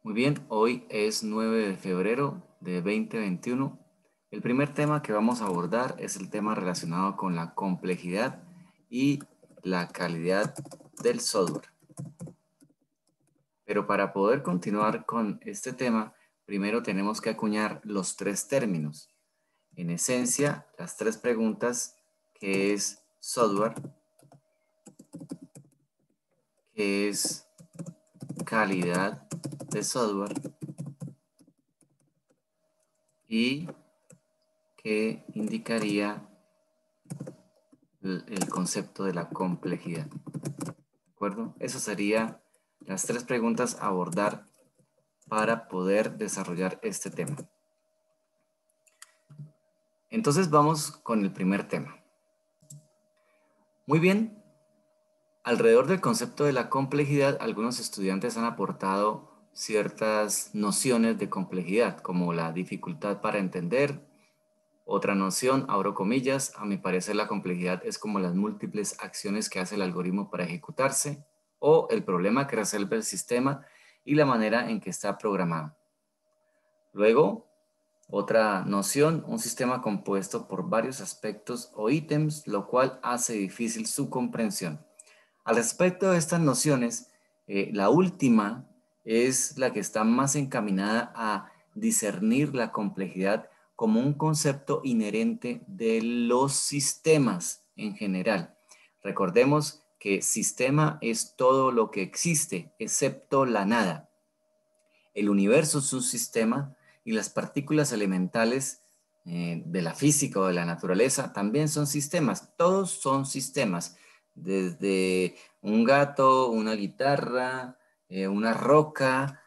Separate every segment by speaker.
Speaker 1: Muy bien, hoy es 9 de febrero de 2021. El primer tema que vamos a abordar es el tema relacionado con la complejidad y la calidad del software. Pero para poder continuar con este tema, primero tenemos que acuñar los tres términos. En esencia, las tres preguntas, ¿qué es software? ¿Qué es calidad de software? Y ¿qué indicaría el concepto de la complejidad? ¿De acuerdo? Esas serían las tres preguntas a abordar para poder desarrollar este tema. Entonces vamos con el primer tema. Muy bien, alrededor del concepto de la complejidad, algunos estudiantes han aportado ciertas nociones de complejidad, como la dificultad para entender. Otra noción, abro comillas, a mi parecer la complejidad es como las múltiples acciones que hace el algoritmo para ejecutarse o el problema que resuelve el sistema y la manera en que está programado. Luego, otra noción, un sistema compuesto por varios aspectos o ítems, lo cual hace difícil su comprensión. Al respecto de estas nociones, la última es la que está más encaminada a discernir la complejidad como un concepto inherente de los sistemas en general. Recordemos que sistema es todo lo que existe, excepto la nada. El universo es un sistema y las partículas elementales de la física o de la naturaleza también son sistemas. Todos son sistemas, desde un gato, una guitarra, una roca,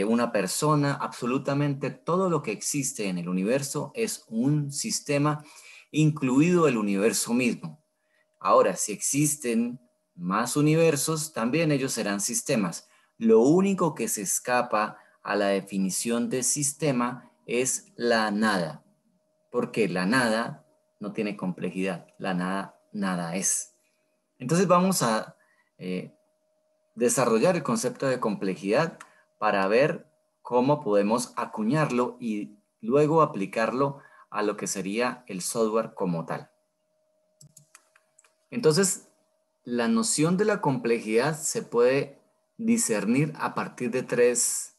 Speaker 1: una persona, absolutamente todo lo que existe en el universo es un sistema, incluido el universo mismo. Ahora, si existen más universos, también ellos serán sistemas. Lo único que se escapa a la definición de sistema es la nada, porque la nada no tiene complejidad, la nada, nada es. Entonces vamos a desarrollar el concepto de complejidad para ver cómo podemos acuñarlo y luego aplicarlo a lo que sería el software como tal. Entonces, la noción de la complejidad se puede discernir a partir de tres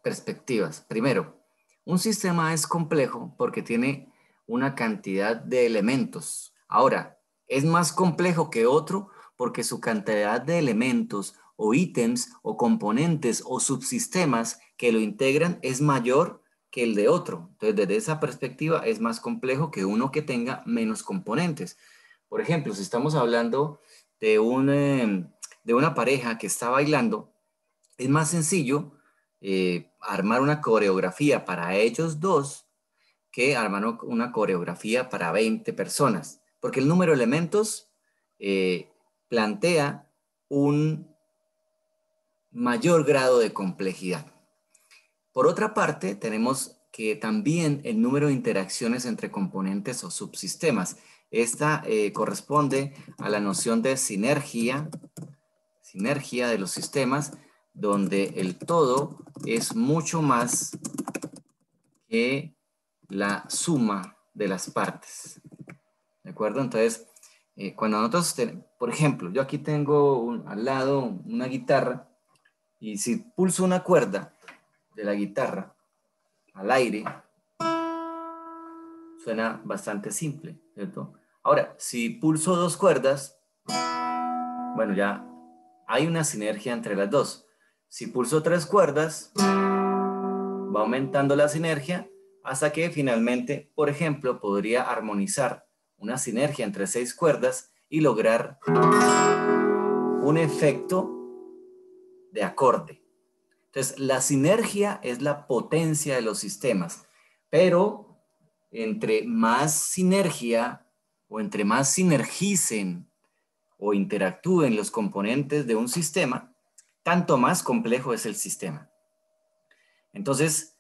Speaker 1: perspectivas. Primero, un sistema es complejo porque tiene una cantidad de elementos. Ahora, es más complejo que otro porque su cantidad de elementos o ítems o componentes o subsistemas que lo integran es mayor que el de otro. Entonces, desde esa perspectiva es más complejo que uno que tenga menos componentes. Por ejemplo, si estamos hablando de una pareja que está bailando, es más sencillo armar una coreografía para ellos dos que armar una coreografía para 20 personas, porque el número de elementos plantea un mayor grado de complejidad. Por otra parte, tenemos que también el número de interacciones entre componentes o subsistemas. Esta corresponde a la noción de sinergia de los sistemas, donde el todo es mucho más que la suma de las partes. ¿De acuerdo? Entonces, cuando nosotros, por ejemplo, yo aquí tengo al lado una guitarra y si pulso una cuerda de la guitarra al aire, suena bastante simple, ¿cierto? Ahora, si pulso dos cuerdas, bueno, ya hay una sinergia entre las dos. Si pulso tres cuerdas, va aumentando la sinergia hasta que finalmente, por ejemplo, podría armonizar una sinergia entre seis cuerdas y lograr un efecto de acorde. Entonces, la sinergia es la potencia de los sistemas, pero entre más sinergia o entre más sinergicen o interactúen los componentes de un sistema, tanto más complejo es el sistema. Entonces,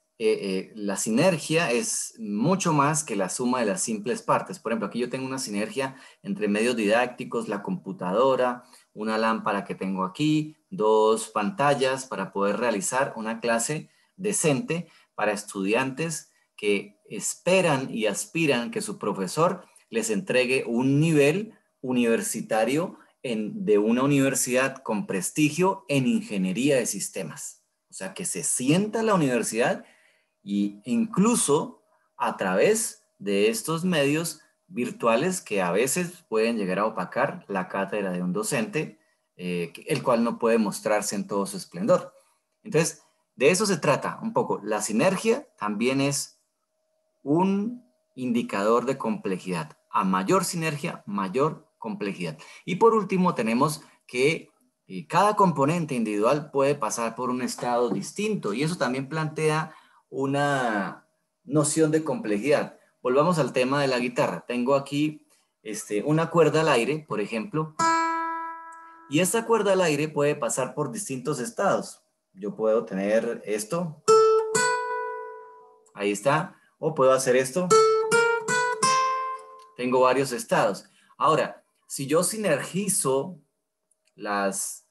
Speaker 1: la sinergia es mucho más que la suma de las simples partes. Por ejemplo, aquí yo tengo una sinergia entre medios didácticos, la computadora, una lámpara que tengo aquí, 2 pantallas para poder realizar una clase decente para estudiantes que esperan y aspiran que su profesor les entregue un nivel universitario de una universidad con prestigio en ingeniería de sistemas. O sea, que se sienta la universidad y incluso a través de estos medios virtuales que a veces pueden llegar a opacar la cátedra de un docente, el cual no puede mostrarse en todo su esplendor. Entonces, de eso se trata un poco. La sinergia también es un indicador de complejidad. A mayor sinergia, mayor complejidad. Y por último, tenemos que cada componente individual puede pasar por un estado distinto y eso también plantea una noción de complejidad. Volvamos al tema de la guitarra. Tengo aquí una cuerda al aire, por ejemplo, y esta cuerda al aire puede pasar por distintos estados. Yo puedo tener esto, ahí está, o puedo hacer esto. Tengo varios estados. Ahora, si yo sinergizo las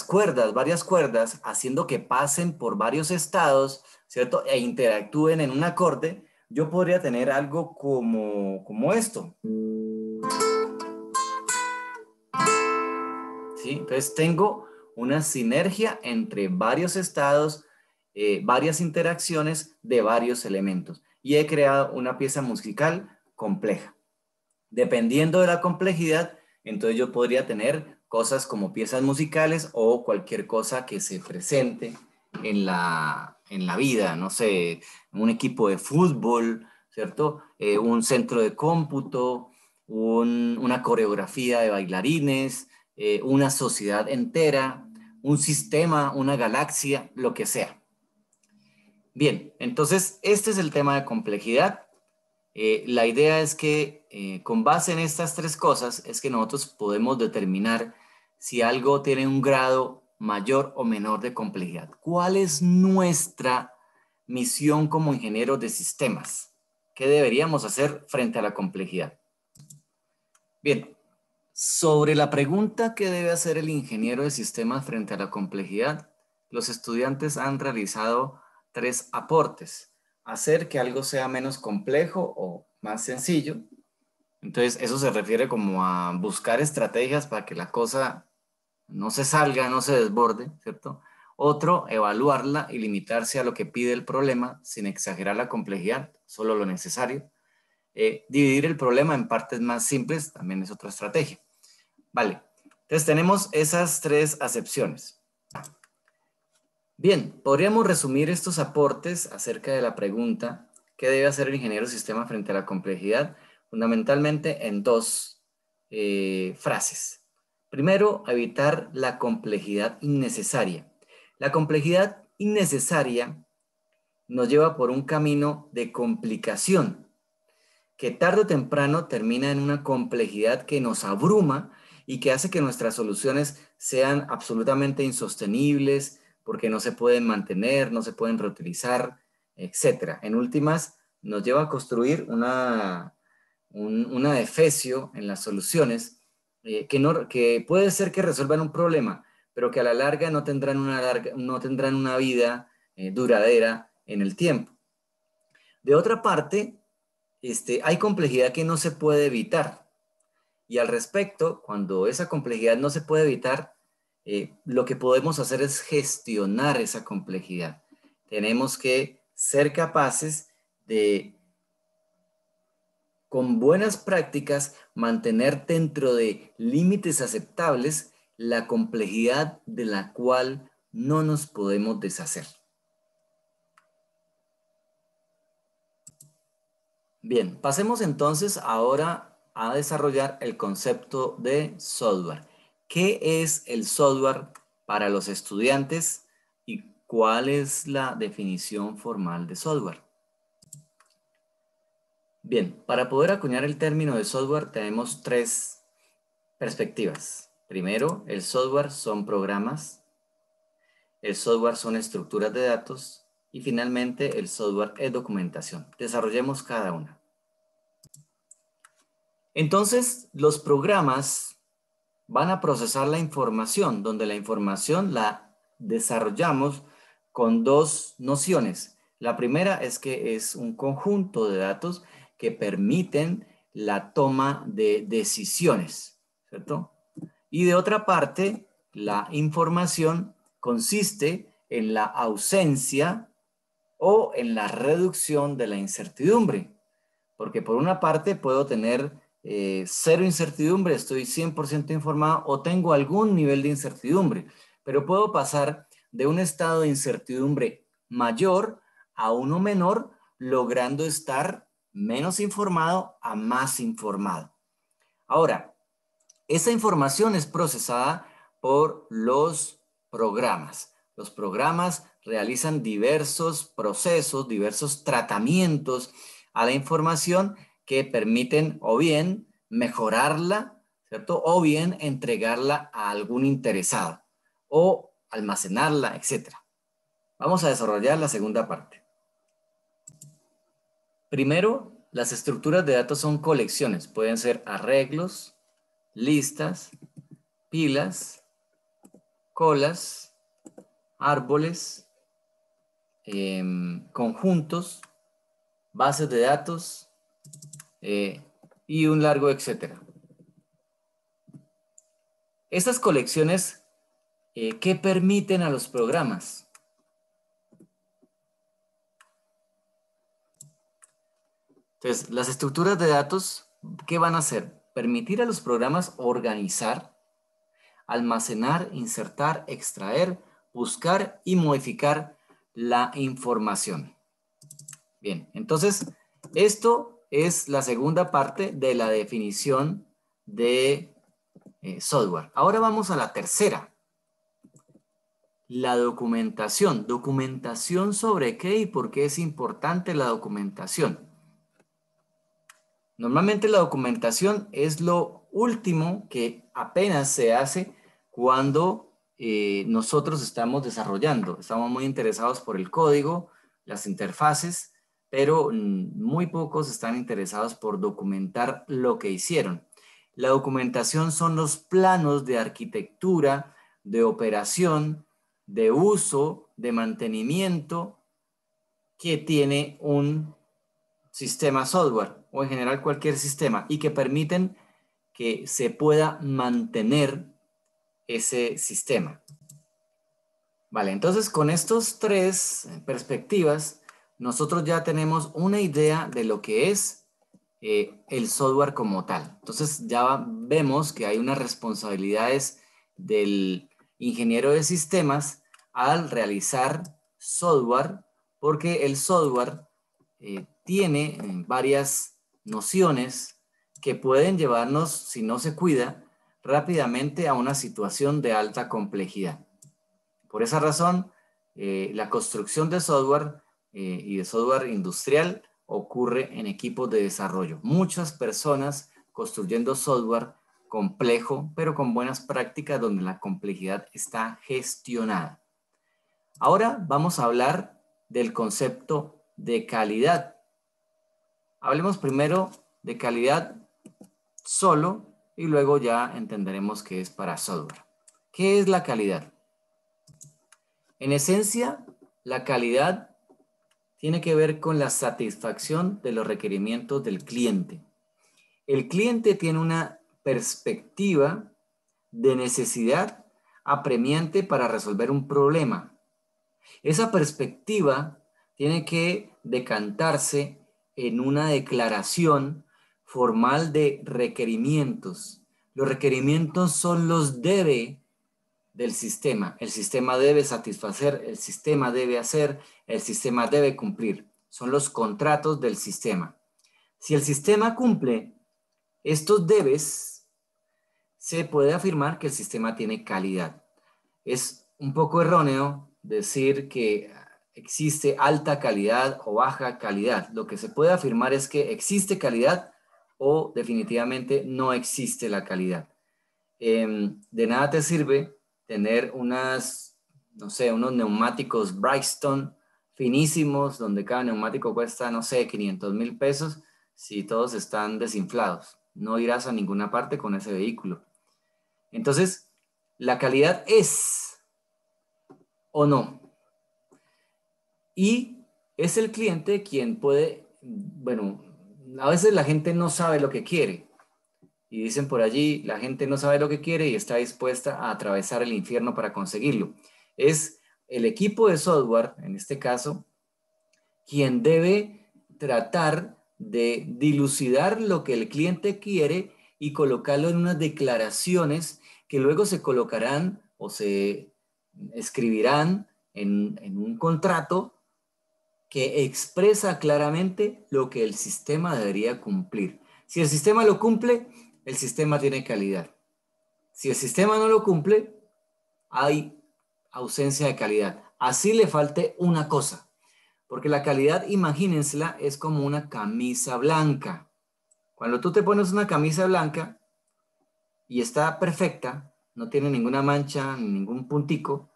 Speaker 1: cuerdas, varias cuerdas, haciendo que pasen por varios estados, ¿cierto? E interactúen en un acorde, yo podría tener algo como esto. ¿Sí? Entonces tengo una sinergia entre varios estados, varias interacciones de varios elementos. Y he creado una pieza musical compleja. Dependiendo de la complejidad, entonces yo podría tener cosas como piezas musicales o cualquier cosa que se presente en la vida, no sé, un equipo de fútbol, ¿cierto? Un centro de cómputo, una coreografía de bailarines, una sociedad entera, un sistema, una galaxia, lo que sea. Bien, entonces este es el tema de complejidad. La idea es que con base en estas 3 cosas es que nosotros podemos determinar si algo tiene un grado mayor o menor de complejidad. ¿Cuál es nuestra misión como ingenieros de sistemas? ¿Qué deberíamos hacer frente a la complejidad? Bien, sobre la pregunta ¿qué debe hacer el ingeniero de sistemas frente a la complejidad? Los estudiantes han realizado 3 aportes. Hacer que algo sea menos complejo o más sencillo. Entonces, eso se refiere como a buscar estrategias para que la cosa no se salga, no se desborde, ¿cierto? Otro, evaluarla y limitarse a lo que pide el problema sin exagerar la complejidad, solo lo necesario. Dividir el problema en partes más simples también es otra estrategia. Vale, entonces tenemos esas 3 acepciones. Bien, podríamos resumir estos aportes acerca de la pregunta ¿qué debe hacer el ingeniero de sistema frente a la complejidad? Fundamentalmente en 2 frases. Primero, evitar la complejidad innecesaria. La complejidad innecesaria nos lleva por un camino de complicación que tarde o temprano termina en una complejidad que nos abruma y que hace que nuestras soluciones sean absolutamente insostenibles porque no se pueden mantener, no se pueden reutilizar, etc. En últimas, nos lleva a construir una defecio en las soluciones que puede ser que resuelvan un problema, pero que a la larga no tendrán una vida duradera en el tiempo. De otra parte, hay complejidad que no se puede evitar. Y al respecto, cuando esa complejidad no se puede evitar, lo que podemos hacer es gestionar esa complejidad. Tenemos que ser capaces de, con buenas prácticas, mantener dentro de límites aceptables la complejidad de la cual no nos podemos deshacer. Bien, pasemos entonces ahora a desarrollar el concepto de software. ¿Qué es el software para los estudiantes y cuál es la definición formal de software? Bien, para poder acuñar el término de software tenemos 3 perspectivas. Primero, el software son programas, el software son estructuras de datos y finalmente el software es documentación. Desarrollemos cada una. Entonces, los programas van a procesar la información, donde la información la desarrollamos con dos nociones. La primera es que es un conjunto de datos que permiten la toma de decisiones, ¿cierto? Y de otra parte, la información consiste en la ausencia o en la reducción de la incertidumbre. Porque por una parte puedo tener cero incertidumbre, estoy 100% informado o tengo algún nivel de incertidumbre, pero puedo pasar de un estado de incertidumbre mayor a uno menor, logrando estar menos informado a más informado. Ahora, esa información es procesada por los programas. Los programas realizan diversos procesos, diversos tratamientos a la información que permiten o bien mejorarla, ¿cierto? O bien entregarla a algún interesado o almacenarla, etc. Vamos a desarrollar la segunda parte. Primero, las estructuras de datos son colecciones. Pueden ser arreglos, listas, pilas, colas, árboles, conjuntos, bases de datos y un largo etcétera. Estas colecciones, ¿qué permiten a los programas? Entonces, las estructuras de datos, ¿qué van a hacer? Permitir a los programas organizar, almacenar, insertar, extraer, buscar y modificar la información. Bien, entonces, esto es la segunda parte de la definición de software. Ahora vamos a la tercera. La documentación. ¿Documentación sobre qué y por qué es importante la documentación? Normalmente la documentación es lo último que apenas se hace cuando nosotros estamos desarrollando. Estamos muy interesados por el código, las interfaces, pero muy pocos están interesados por documentar lo que hicieron. La documentación son los planos de arquitectura, de operación, de uso, de mantenimiento que tiene un sistema software o en general cualquier sistema y que permiten que se pueda mantener ese sistema. Vale, entonces con estos tres perspectivas, nosotros ya tenemos una idea de lo que es el software como tal. Entonces ya vemos que hay unas responsabilidades del ingeniero de sistemas al realizar software, porque el software tiene varias nociones que pueden llevarnos, si no se cuida, rápidamente a una situación de alta complejidad. Por esa razón, la construcción de software y de software industrial ocurre en equipos de desarrollo. Muchas personas construyendo software complejo, pero con buenas prácticas donde la complejidad está gestionada. Ahora vamos a hablar del concepto de calidad. Hablemos primero de calidad solo y luego ya entenderemos qué es para software. ¿Qué es la calidad? En esencia, la calidad tiene que ver con la satisfacción de los requerimientos del cliente. El cliente tiene una perspectiva de necesidad apremiante para resolver un problema. Esa perspectiva tiene que decantarse en una declaración formal de requerimientos. Los requerimientos son los debe del sistema. El sistema debe satisfacer, el sistema debe hacer, el sistema debe cumplir. Son los contratos del sistema. Si el sistema cumple estos debes, se puede afirmar que el sistema tiene calidad. Es un poco erróneo decir que existe alta calidad o baja calidad. Lo que se puede afirmar es que existe calidad o definitivamente no existe la calidad. De nada te sirve tener unos neumáticos Bridgestone finísimos, donde cada neumático cuesta, 500,000 pesos, si todos están desinflados. No irás a ninguna parte con ese vehículo. Entonces, la calidad es o no. Y es el cliente quien puede, bueno, a veces la gente no sabe lo que quiere. Y dicen por allí, la gente no sabe lo que quiere y está dispuesta a atravesar el infierno para conseguirlo. Es el equipo de software, en este caso, quien debe tratar de dilucidar lo que el cliente quiere y colocarlo en unas declaraciones que luego se colocarán o se escribirán en un contrato que expresa claramente lo que el sistema debería cumplir. Si el sistema lo cumple, el sistema tiene calidad. Si el sistema no lo cumple, hay ausencia de calidad. Así le falte una cosa, porque la calidad, imagínensela, es como una camisa blanca. Cuando tú te pones una camisa blanca y está perfecta, no tiene ninguna mancha, ni ningún puntico,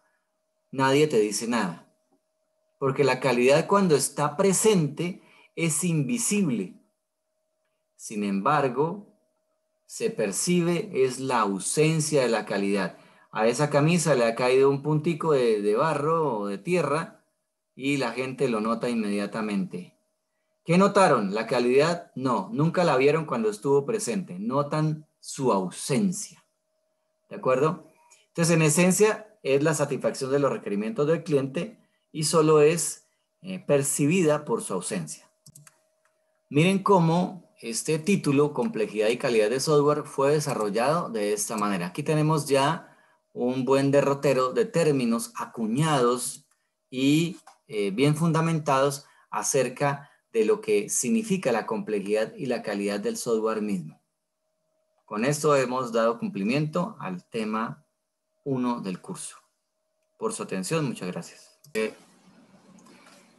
Speaker 1: nadie te dice nada. Porque la calidad cuando está presente es invisible. Sin embargo, se percibe es la ausencia de la calidad. A esa camisa le ha caído un puntico de barro o de tierra y la gente lo nota inmediatamente. ¿Qué notaron? ¿La calidad? No, nunca la vieron cuando estuvo presente. Notan su ausencia. ¿De acuerdo? Entonces, en esencia, es la satisfacción de los requerimientos del cliente y solo es percibida por su ausencia. Miren cómo este título, Complejidad y Calidad de Software, fue desarrollado de esta manera. Aquí tenemos ya un buen derrotero de términos acuñados y bien fundamentados acerca de lo que significa la complejidad y la calidad del software mismo. Con esto hemos dado cumplimiento al tema 1 del curso. Por su atención, muchas gracias.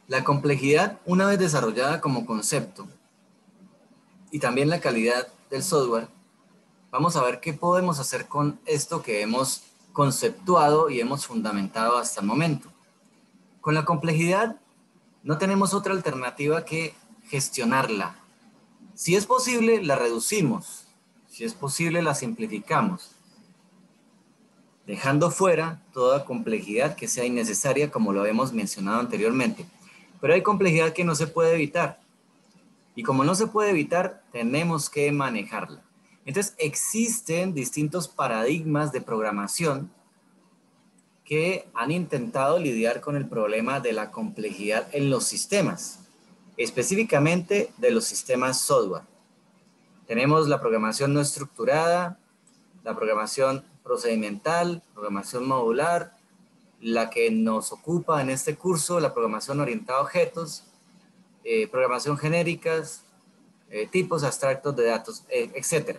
Speaker 1: La complejidad, una vez desarrollada como concepto, y también la calidad del software, vamos a ver qué podemos hacer con esto que hemos conceptuado y hemos fundamentado hasta el momento. Con la complejidad no tenemos otra alternativa que gestionarla. Si es posible, la reducimos. Si es posible, la simplificamos, dejando fuera toda complejidad que sea innecesaria, como lo habíamos mencionado anteriormente. Pero hay complejidad que no se puede evitar. Y como no se puede evitar, tenemos que manejarla. Entonces, existen distintos paradigmas de programación que han intentado lidiar con el problema de la complejidad en los sistemas, específicamente de los sistemas software. Tenemos la programación no estructurada, la programación procedimental, programación modular, la que nos ocupa en este curso, la programación orientada a objetos, programación genéricas, tipos abstractos de datos, etc.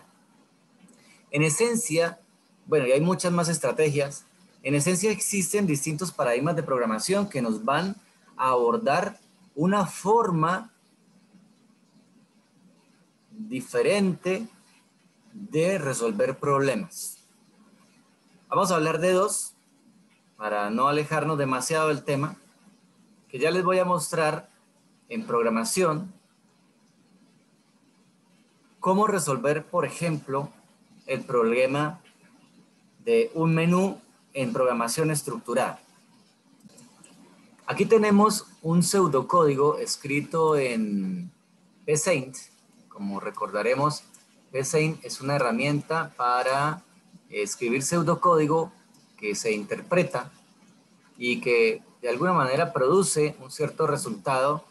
Speaker 1: En esencia, bueno, y hay muchas más estrategias, en esencia existen distintos paradigmas de programación que nos van a abordar una forma diferente de resolver problemas. Vamos a hablar de dos, para no alejarnos demasiado del tema, que ya les voy a mostrar en programación cómo resolver, por ejemplo, el problema de un menú en programación estructurada. Aquí tenemos un pseudocódigo escrito en Psaint. Como recordaremos, Psaint es una herramienta para escribir pseudocódigo que se interpreta y que de alguna manera produce un cierto resultado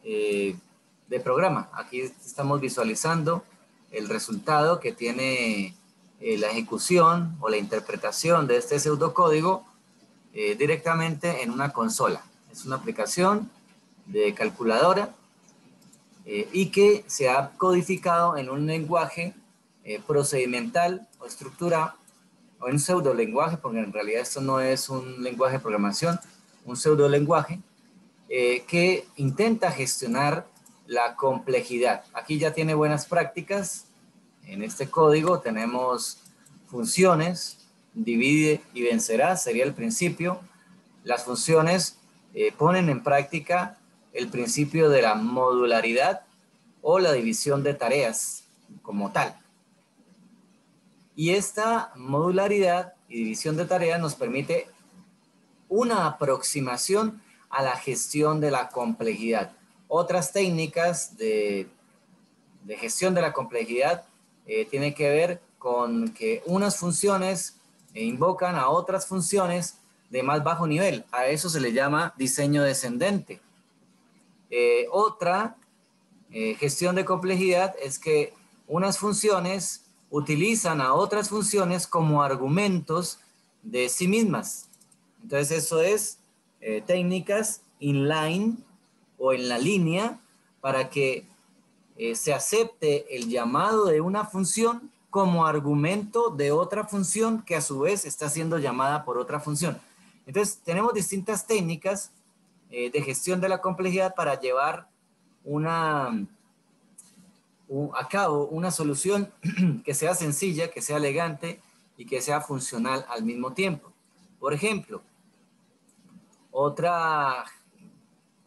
Speaker 1: de programa. Aquí estamos visualizando el resultado que tiene la ejecución o la interpretación de este pseudocódigo directamente en una consola. Es una aplicación de calculadora y que se ha codificado en un lenguaje procedimental o estructurado, o en un pseudo lenguaje, porque en realidad esto no es un lenguaje de programación, un pseudo lenguaje que intenta gestionar la complejidad. Aquí ya tiene buenas prácticas. En este código tenemos funciones, divide y vencerá, sería el principio. Las funciones ponen en práctica el principio de la modularidad o la división de tareas como tal. Y esta modularidad y división de tareas nos permite una aproximación a la gestión de la complejidad. Otras técnicas de gestión de la complejidad tienen que ver con que unas funciones invocan a otras funciones de más bajo nivel. A eso se le llama diseño descendente. Otra gestión de complejidad es que unas funciones utilizan a otras funciones como argumentos de sí mismas. Entonces eso es técnicas inline o en la línea para que se acepte el llamado de una función como argumento de otra función que a su vez está siendo llamada por otra función. Entonces tenemos distintas técnicas de gestión de la complejidad para llevar a cabo una solución que sea sencilla, que sea elegante y que sea funcional al mismo tiempo. Por ejemplo, otra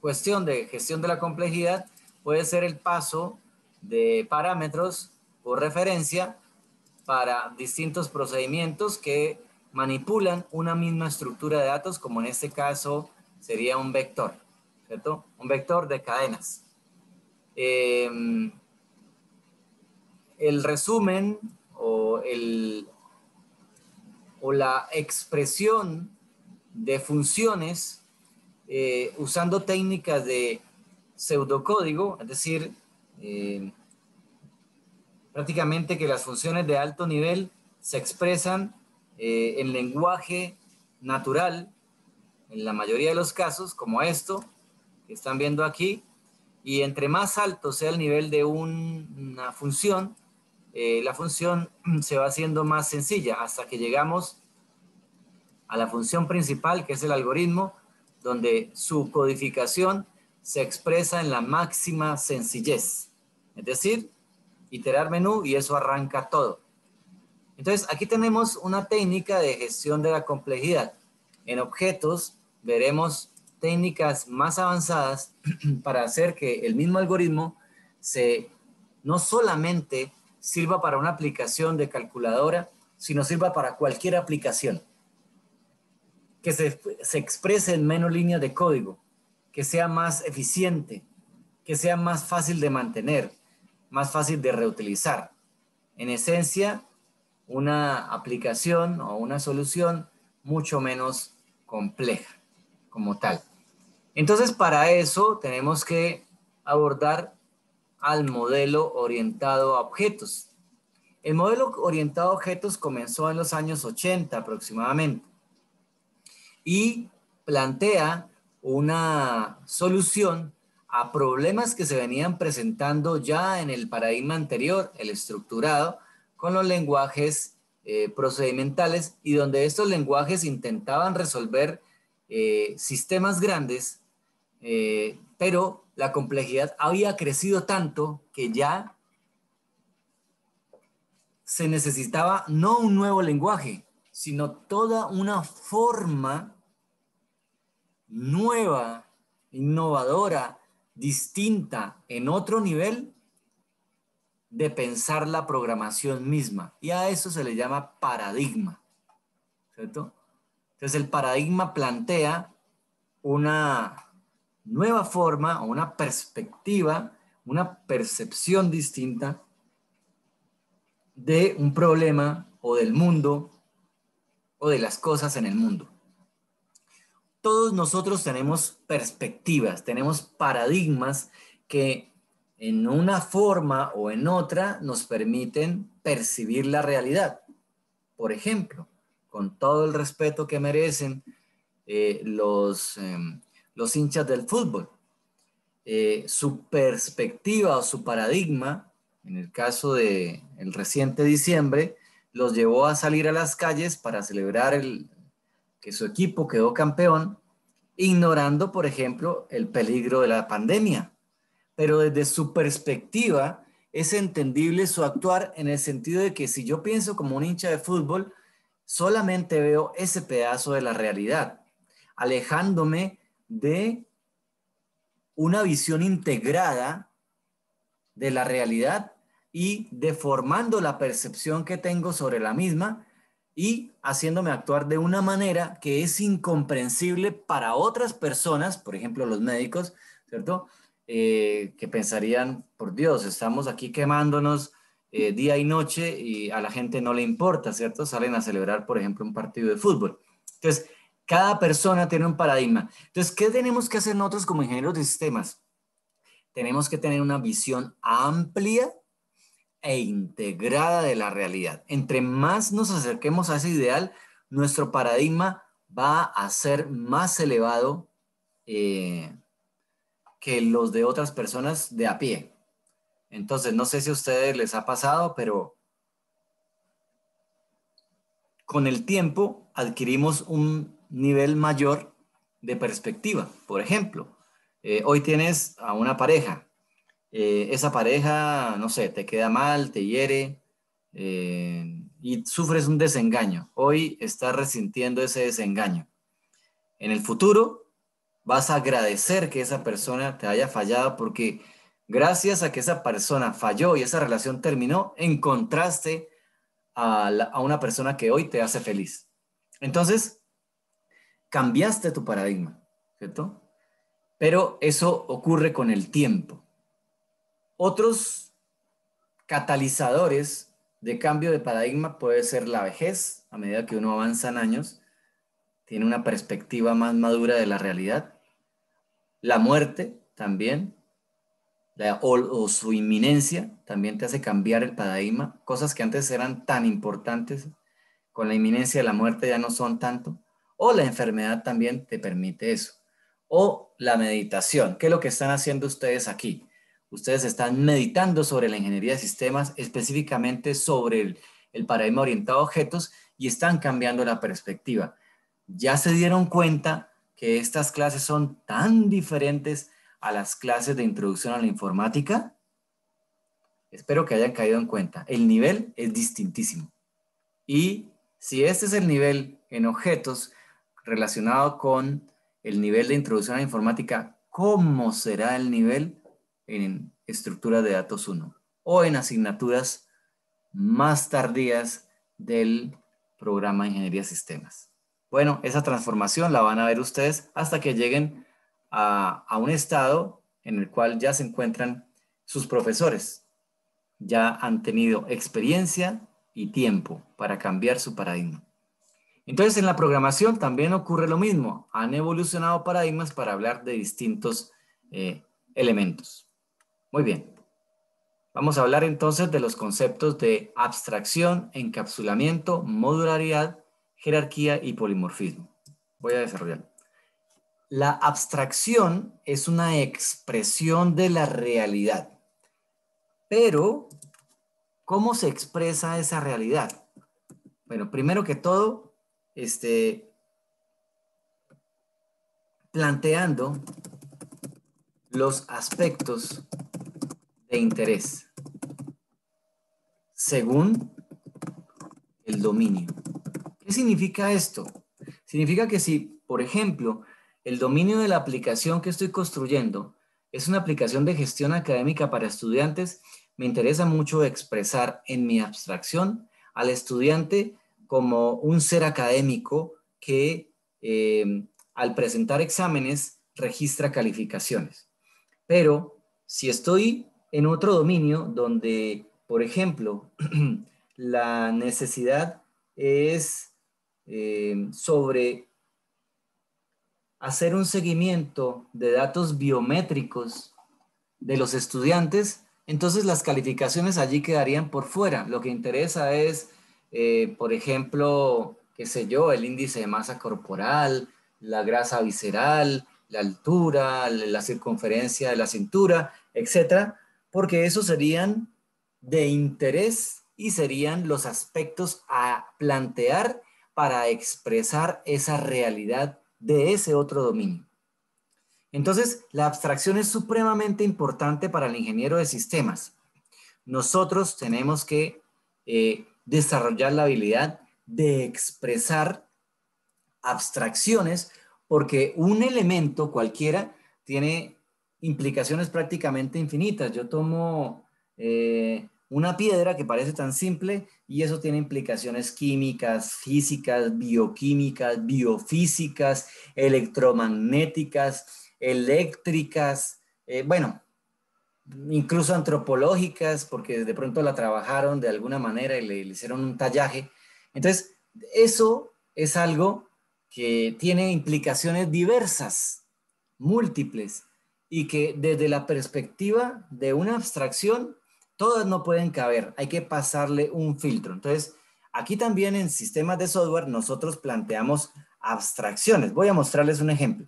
Speaker 1: cuestión de gestión de la complejidad puede ser el paso de parámetros por referencia para distintos procedimientos que manipulan una misma estructura de datos, como en este caso sería un vector, ¿cierto? Un vector de cadenas. El resumen o la expresión de funciones usando técnicas de pseudocódigo, es decir, prácticamente que las funciones de alto nivel se expresan en lenguaje natural, en la mayoría de los casos, como esto que están viendo aquí, y entre más alto sea el nivel de una función, la función se va haciendo más sencilla hasta que llegamos a la función principal, que es el algoritmo, donde su codificación se expresa en la máxima sencillez. Es decir, iterar menú y eso arranca todo. Entonces, aquí tenemos una técnica de gestión de la complejidad. En objetos veremos técnicas más avanzadas para hacer que el mismo algoritmo no solamente sirva para una aplicación de calculadora, sino sirva para cualquier aplicación. Que se exprese en menos líneas de código, que sea más eficiente, que sea más fácil de mantener, más fácil de reutilizar. En esencia, una aplicación o una solución mucho menos compleja como tal. Entonces, para eso tenemos que abordar al modelo orientado a objetos. El modelo orientado a objetos comenzó en los años 80 aproximadamente y plantea una solución a problemas que se venían presentando ya en el paradigma anterior, el estructurado, con los lenguajes procedimentales y donde estos lenguajes intentaban resolver sistemas grandes, pero la complejidad había crecido tanto que ya se necesitaba no un nuevo lenguaje, sino toda una forma nueva, innovadora, distinta, en otro nivel de pensar la programación misma. Y a eso se le llama paradigma, ¿cierto? Entonces el paradigma plantea una nueva forma o una perspectiva, una percepción distinta de un problema o del mundo o de las cosas en el mundo. Todos nosotros tenemos perspectivas, tenemos paradigmas que en una forma o en otra nos permiten percibir la realidad. Por ejemplo, con todo el respeto que merecen los hinchas del fútbol, su perspectiva o su paradigma, en el caso del reciente diciembre, los llevó a salir a las calles para celebrar que su equipo quedó campeón, ignorando, por ejemplo, el peligro de la pandemia. Pero desde su perspectiva es entendible su actuar en el sentido de que si yo pienso como un hincha de fútbol, solamente veo ese pedazo de la realidad, alejándome de una visión integrada de la realidad y deformando la percepción que tengo sobre la misma y haciéndome actuar de una manera que es incomprensible para otras personas, por ejemplo los médicos, ¿cierto? Que pensarían, por Dios, estamos aquí quemándonos día y noche y a la gente no le importa, ¿cierto? Salen a celebrar, por ejemplo, un partido de fútbol. Entonces, cada persona tiene un paradigma. Entonces, ¿qué tenemos que hacer nosotros como ingenieros de sistemas? Tenemos que tener una visión amplia e integrada de la realidad. Entre más nos acerquemos a ese ideal, nuestro paradigma va a ser más elevado eh, que los de otras personas de a pie. Entonces, no sé si a ustedes les ha pasado, pero con el tiempo adquirimos un nivel mayor de perspectiva. Por ejemplo, hoy tienes a una pareja. Esa pareja, no sé, te queda mal, te hiere y sufres un desengaño. Hoy estás resintiendo ese desengaño. En el futuro vas a agradecer que esa persona te haya fallado porque gracias a que esa persona falló y esa relación terminó, encontraste a una persona que hoy te hace feliz. Entonces, cambiaste tu paradigma, ¿cierto? Pero eso ocurre con el tiempo. Otros catalizadores de cambio de paradigma puede ser la vejez, a medida que uno avanza en años, tiene una perspectiva más madura de la realidad. La muerte también, o su inminencia, también te hace cambiar el paradigma. Cosas que antes eran tan importantes, con la inminencia de la muerte ya no son tanto. O la enfermedad también te permite eso. O la meditación, ¿qué es lo que están haciendo ustedes aquí? Ustedes están meditando sobre la ingeniería de sistemas, específicamente sobre el paradigma orientado a objetos y están cambiando la perspectiva. ¿Ya se dieron cuenta que estas clases son tan diferentes a las clases de introducción a la informática? Espero que hayan caído en cuenta. El nivel es distintísimo. Y si este es el nivel en objetos relacionado con el nivel de introducción a la informática, ¿cómo será el nivel en estructura de datos 1 o en asignaturas más tardías del programa de Ingeniería de Sistemas? Bueno, esa transformación la van a ver ustedes hasta que lleguen a un estado en el cual ya se encuentran sus profesores. Ya han tenido experiencia y tiempo para cambiar su paradigma. Entonces, en la programación también ocurre lo mismo. Han evolucionado paradigmas para hablar de distintos elementos. Muy bien. Vamos a hablar entonces de los conceptos de abstracción, encapsulamiento, modularidad, jerarquía y polimorfismo. Voy a desarrollarlo. La abstracción es una expresión de la realidad, pero ¿cómo se expresa esa realidad? Bueno, primero que todo, planteando los aspectos de interés según el dominio. ¿Qué significa esto? Significa que si, por ejemplo, el dominio de la aplicación que estoy construyendo es una aplicación de gestión académica para estudiantes, me interesa mucho expresar en mi abstracción al estudiante como un ser académico que al presentar exámenes registra calificaciones. Pero si estoy en otro dominio donde, por ejemplo, la necesidad es sobre hacer un seguimiento de datos biométricos de los estudiantes, entonces las calificaciones allí quedarían por fuera. Lo que interesa es, por ejemplo, qué sé yo, el índice de masa corporal, la grasa visceral, la altura, la circunferencia de la cintura, etcétera, porque esos serían de interés y serían los aspectos a plantear para expresar esa realidad de ese otro dominio. Entonces, la abstracción es supremamente importante para el ingeniero de sistemas. Nosotros tenemos que desarrollar la habilidad de expresar abstracciones porque un elemento cualquiera tiene implicaciones prácticamente infinitas. Yo tomo, una piedra que parece tan simple y eso tiene implicaciones químicas, físicas, bioquímicas, biofísicas, electromagnéticas, eléctricas, bueno, incluso antropológicas, porque de pronto la trabajaron de alguna manera y le hicieron un tallaje. Entonces, eso es algo que tiene implicaciones diversas, múltiples, y que desde la perspectiva de una abstracción, todas no pueden caber, hay que pasarle un filtro. Entonces, aquí también en sistemas de software nosotros planteamos abstracciones. Voy a mostrarles un ejemplo.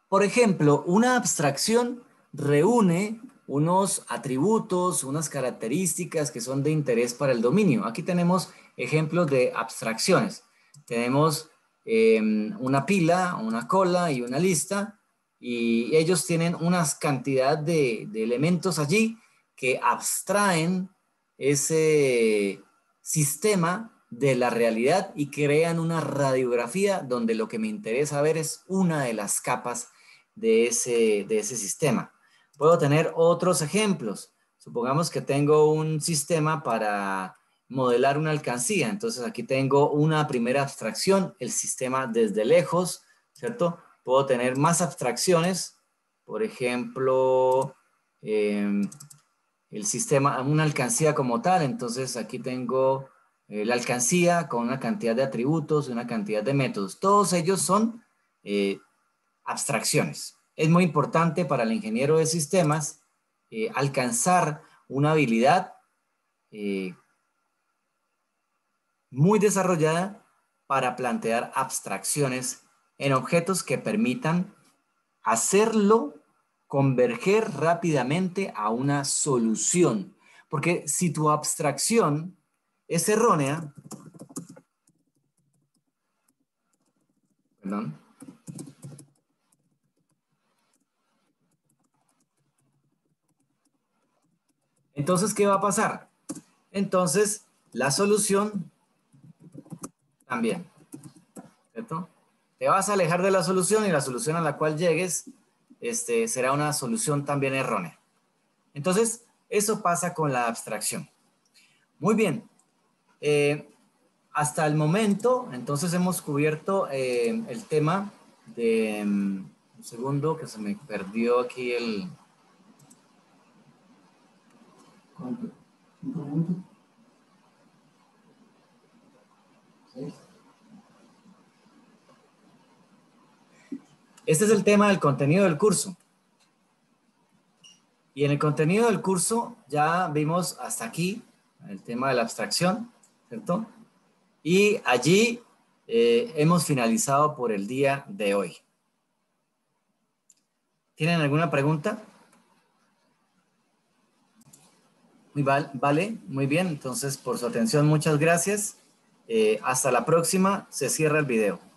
Speaker 1: Por ejemplo, una abstracción reúne unos atributos, unas características que son de interés para el dominio. Aquí tenemos ejemplos de abstracciones. Tenemos una pila, una cola y una lista, y ellos tienen una cantidad de elementos allí que abstraen ese sistema de la realidad y crean una radiografía donde lo que me interesa ver es una de las capas de ese sistema. Puedo tener otros ejemplos. Supongamos que tengo un sistema para modelar una alcancía. Entonces aquí tengo una primera abstracción, el sistema desde lejos, ¿cierto? Puedo tener más abstracciones, por ejemplo, el sistema, una alcancía como tal. Entonces aquí tengo la alcancía con una cantidad de atributos, una cantidad de métodos. Todos ellos son abstracciones. Es muy importante para el ingeniero de sistemas alcanzar una habilidad muy desarrollada para plantear abstracciones en objetos que permitan hacerlo converger rápidamente a una solución. Porque si tu abstracción es errónea, perdón, entonces, ¿qué va a pasar? Entonces, la solución también, ¿cierto? Te vas a alejar de la solución y la solución a la cual llegues será una solución también errónea. Entonces, eso pasa con la abstracción. Muy bien. Hasta el momento, entonces hemos cubierto el tema de... un segundo, que se me perdió aquí el... Este es el tema del contenido del curso. Y en el contenido del curso ya vimos hasta aquí el tema de la abstracción, ¿cierto? Y allí hemos finalizado por el día de hoy. ¿Tienen alguna pregunta? Vale, muy bien. Entonces, por su atención, muchas gracias. Hasta la próxima. Se cierra el video.